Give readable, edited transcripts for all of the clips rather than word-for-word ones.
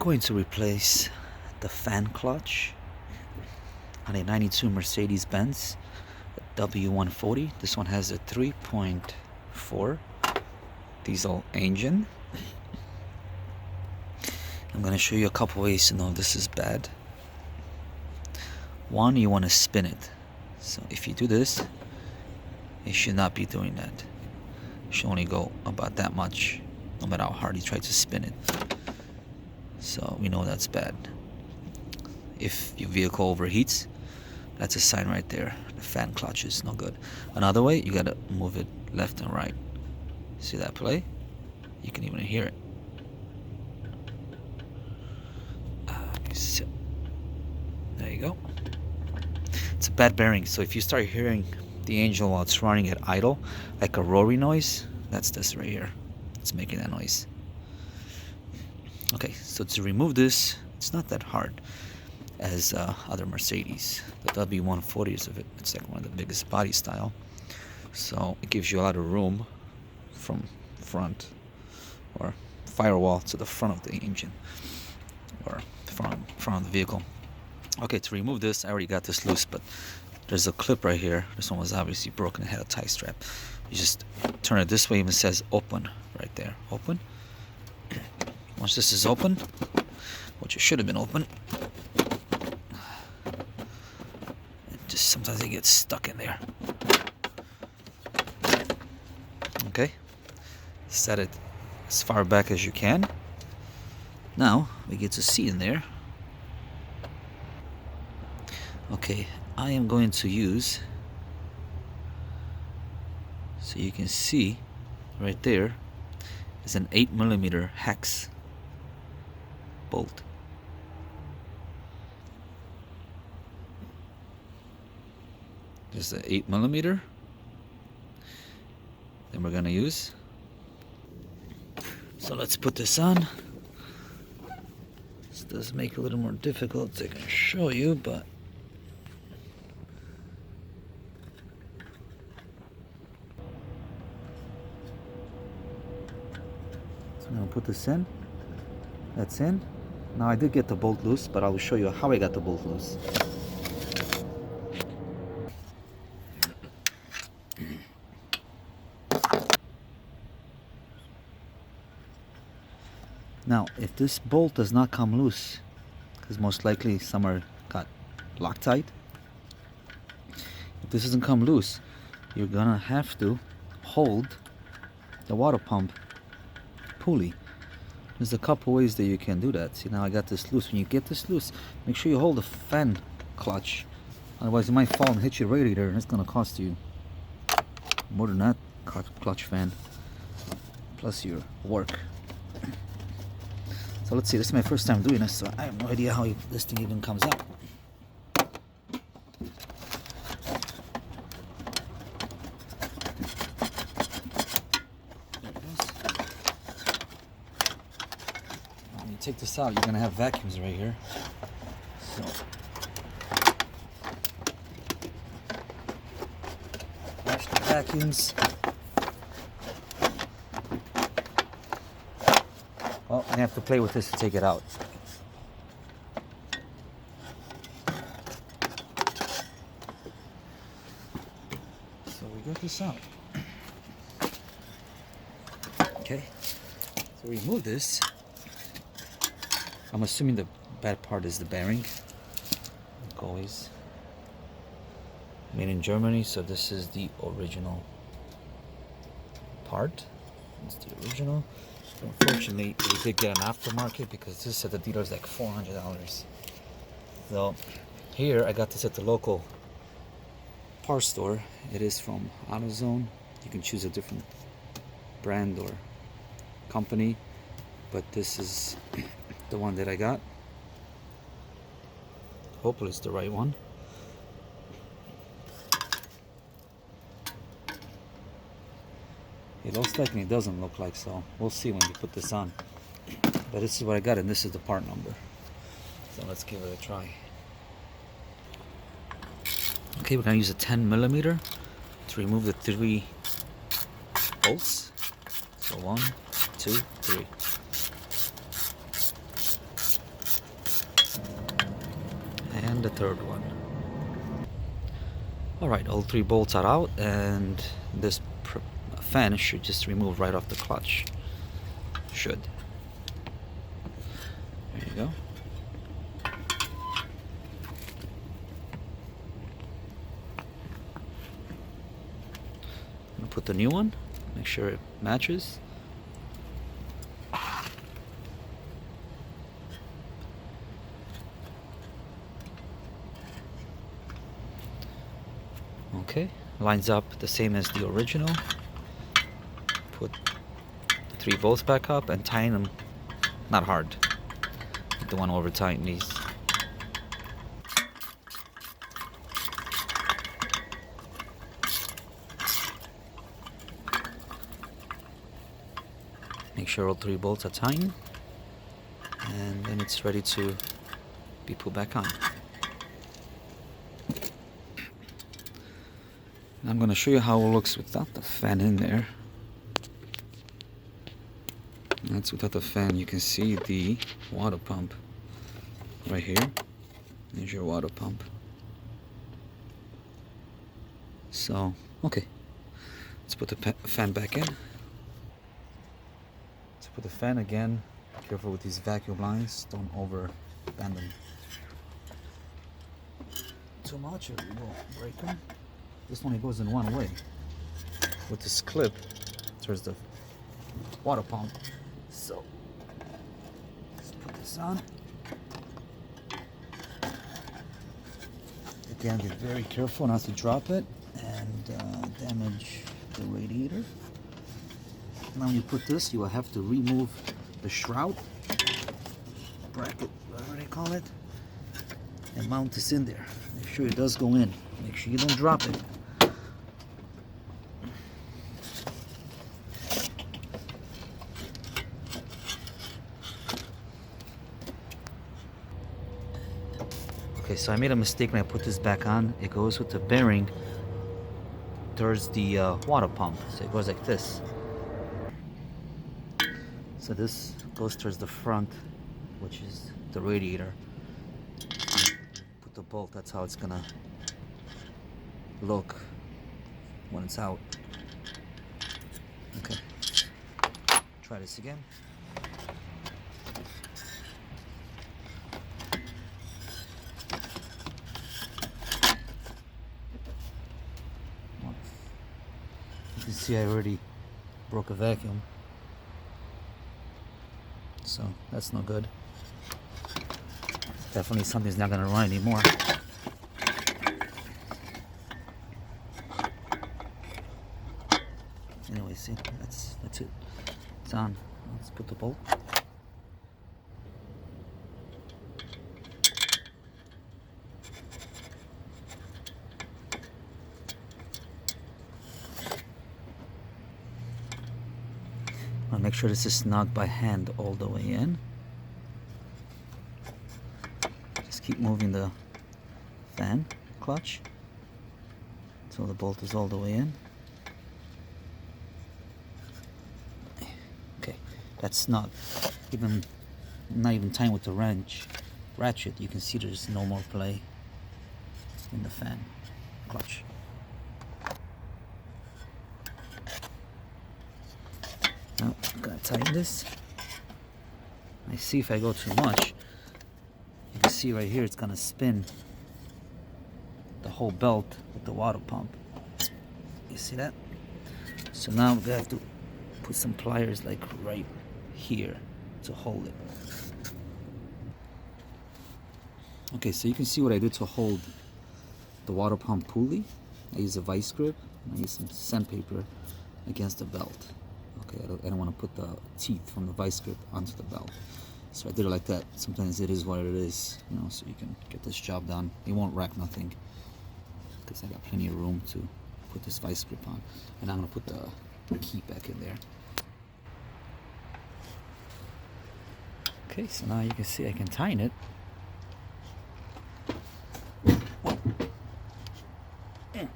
going to replace the fan clutch on a 92 Mercedes Benz W140. This one has a 3.4 diesel engine. I'm going to show you a couple ways to know if this is bad. One, you want to spin it. So if you do this, you should not be doing that. You should only go about that much, no matter how hard you try to spin it. So we know that's bad. If your vehicle overheats, that's a sign right there. The fan clutch is no good. Another way, you gotta move it left and right. See that play? You can even hear it. So, there you go. It's a bad bearing, so if you start hearing the engine while it's running at idle, like a roaring noise, that's this right here. It's making that noise. Okay, so to remove this, it's not that hard as other Mercedes. The W140 is it's like one of the biggest body style, so it gives you a lot of room from front or firewall to the front of the engine or front of the vehicle. Okay, to remove this, I already got this loose, but there's a clip right here. This one was obviously broken. It had a tie strap. You just turn it this way, even says open right there. Open. Once this is open, which it should have been open, just sometimes it gets stuck in there. Okay, set it as far back as you can. Now we get to see in there. Okay, I am going to use, so you can see right there is an 8mm hex bolt. There's the 8mm. Then we're gonna use. So let's put this on. This does make it a little more difficult to show you, but so I'm gonna put this in. That's in. Now I did get the bolt loose, but I will show you how I got the bolt loose. Now, if this bolt does not come loose, because most likely some got Loctite, if this doesn't come loose, you're gonna have to hold the water pump pulley. There's a couple ways that you can do that. See, now I got this loose. When you get this loose, make sure you hold the fan clutch. Otherwise, you might fall and hit your radiator, and it's gonna cost you more than that clutch fan, plus your work. So let's see, this is my first time doing this, so I have no idea how this thing even comes out. There it is. When you take this out, you're gonna have vacuums right here. So flash the vacuums. Well, you have to play with this to take it out. So we got this out. Okay, so remove this. I'm assuming the bad part is the bearing. Like always. Made in Germany, so this is the original part. It's the original. Unfortunately, we did get an aftermarket because this at the dealer is like $400. So here I got this at the local parts store. It is from AutoZone. You can choose a different brand or company, but this is the one that I got. Hopefully it's the right one. It looks like, and it doesn't look like, so we'll see when we put this on. But this is what I got, and this is the part number. So let's give it a try. Okay, we're gonna use a 10mm to remove the 3 bolts. So 1, 2, 3. and the third one. Alright, all 3 bolts are out, and this fan should just remove right off the clutch. Should. There you go. I'm gonna put the new one, make sure it matches. Okay, lines up the same as the original. Put 3 bolts back up and tighten them, not hard. You don't want to over tighten these. Make sure all 3 bolts are tightened, and then it's ready to be put back on. I'm going to show you how it looks without the fan in there. That's without the fan. You can see the water pump right here. There's your water pump. So, okay. Let's put the fan back in. Let's put the fan again. Careful with these vacuum lines. Don't over bend them too much or you will break them. This one, it goes in one way. With this clip, there's the water pump. So, let's put this on. Again, be very careful not to drop it and damage the radiator. Now when you put this, you will have to remove the shroud, bracket, whatever they call it, and mount this in there. Make sure it does go in. Make sure you don't drop it. Okay, so I made a mistake when I put this back on. It goes with the bearing towards the water pump. So it goes like this. So this goes towards the front, which is the radiator. Put the bolt, that's how it's gonna look when it's out. Okay, try this again. You can see I already broke a vacuum, so that's no good. Definitely something's not gonna run anymore. Anyway, see, that's it. It's on. Let's put the bolt. I'll make sure this is snug by hand all the way in. Just keep moving the fan clutch until the bolt is all the way in. Okay, that's snug. Not even tight with the ratchet. You can see there's no more play in the fan clutch. Now, I'm gonna tighten this. I see if I go too much, you can see right here it's gonna spin the whole belt with the water pump. You see that? So now we have to put some pliers like right here to hold it. Okay, so you can see what I did to hold the water pump pulley. I use a vice grip. I use some sandpaper against the belt. Okay, I don't want to put the teeth from the vice grip onto the belt. So I did it like that. Sometimes it is what it is, you know, so you can get this job done. It won't wreck nothing because I got plenty of room to put this vice grip on. And I'm going to put the key back in there. Okay, so now you can see I can tighten it. Can't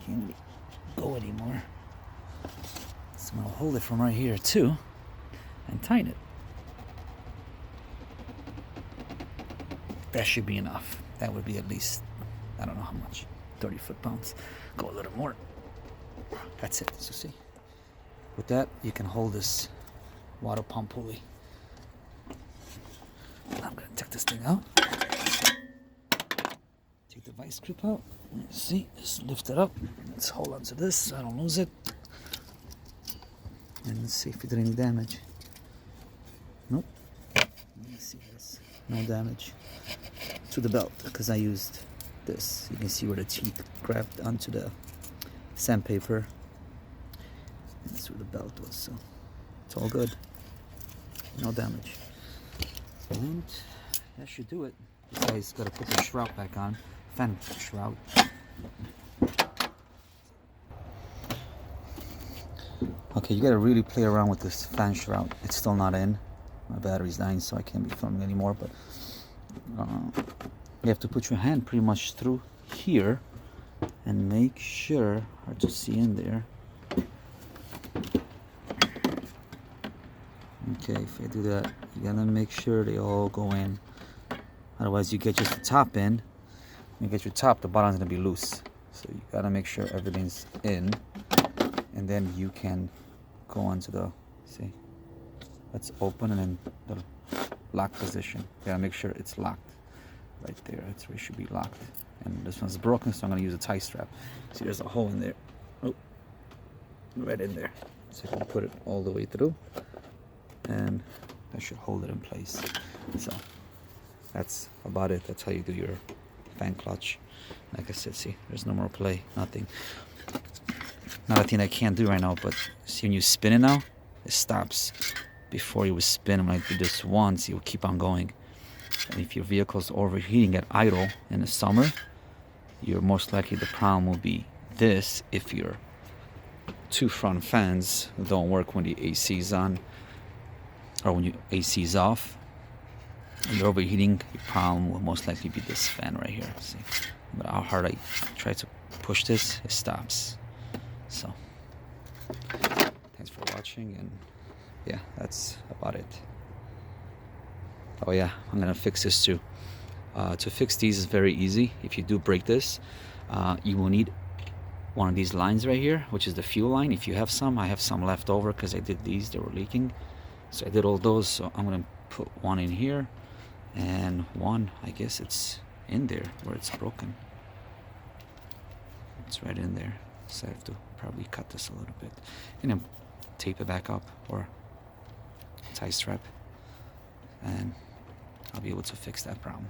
really go anymore. So I'm going to hold it from right here too and tighten it. That should be enough. That would be at least, I don't know how much, 30 foot-pounds. Go a little more. That's it. So see, with that you can hold this water pump pulley. I'm gonna take this thing out. Take the vice grip out. See, just lift it up. Let's hold on to this so I don't lose it. And let's see if it did any damage. Nope. Let me see this. No damage to the belt because I used this. You can see where the teeth grabbed onto the sandpaper. And that's where the belt was, so it's all good. No damage. And that should do it. You guys gotta put the shroud back on. Fan shroud. Okay, you gotta really play around with this fan shroud. It's still not in. My battery's dying, so I can't be filming anymore. But you have to put your hand pretty much through here and make sure, hard to see in there. Okay, if I do that, you gotta make sure they all go in. Otherwise, you get just the top in. When you get your top, the bottom's gonna be loose. So you gotta make sure everything's in, and then you can go onto the, see, that's open, and then the lock position. You gotta make sure it's locked right there. That's where it should be locked. And this one's broken, so I'm gonna use a tie strap. See, there's a hole in there. Oh, right in there. So you can put it all the way through, and that should hold it in place. So that's about it. That's how you do your fan clutch. Like I said, see, there's no more play, nothing. Not a thing I can't do right now, but see, when you spin it now, it stops. Before you would spin, when I do this once, you will keep on going. And if your vehicle's overheating at idle in the summer, you're most likely, the problem will be this: if your two front fans don't work when the AC is on, or when your AC is off, and you're overheating, your problem will most likely be this fan right here. See, but how hard I try to push this, it stops. So thanks for watching, and yeah, that's about it. Oh yeah, I'm gonna fix this too. To fix these is very easy. If you do break this, you will need one of these lines right here, which is the fuel line. If you have some, I have some left over because I did these, they were leaking. So I did all those, so I'm gonna put one in here, and one, I guess it's in there where it's broken. It's right in there. So I have to probably cut this a little bit and then tape it back up, or tie strap, and I'll be able to fix that problem.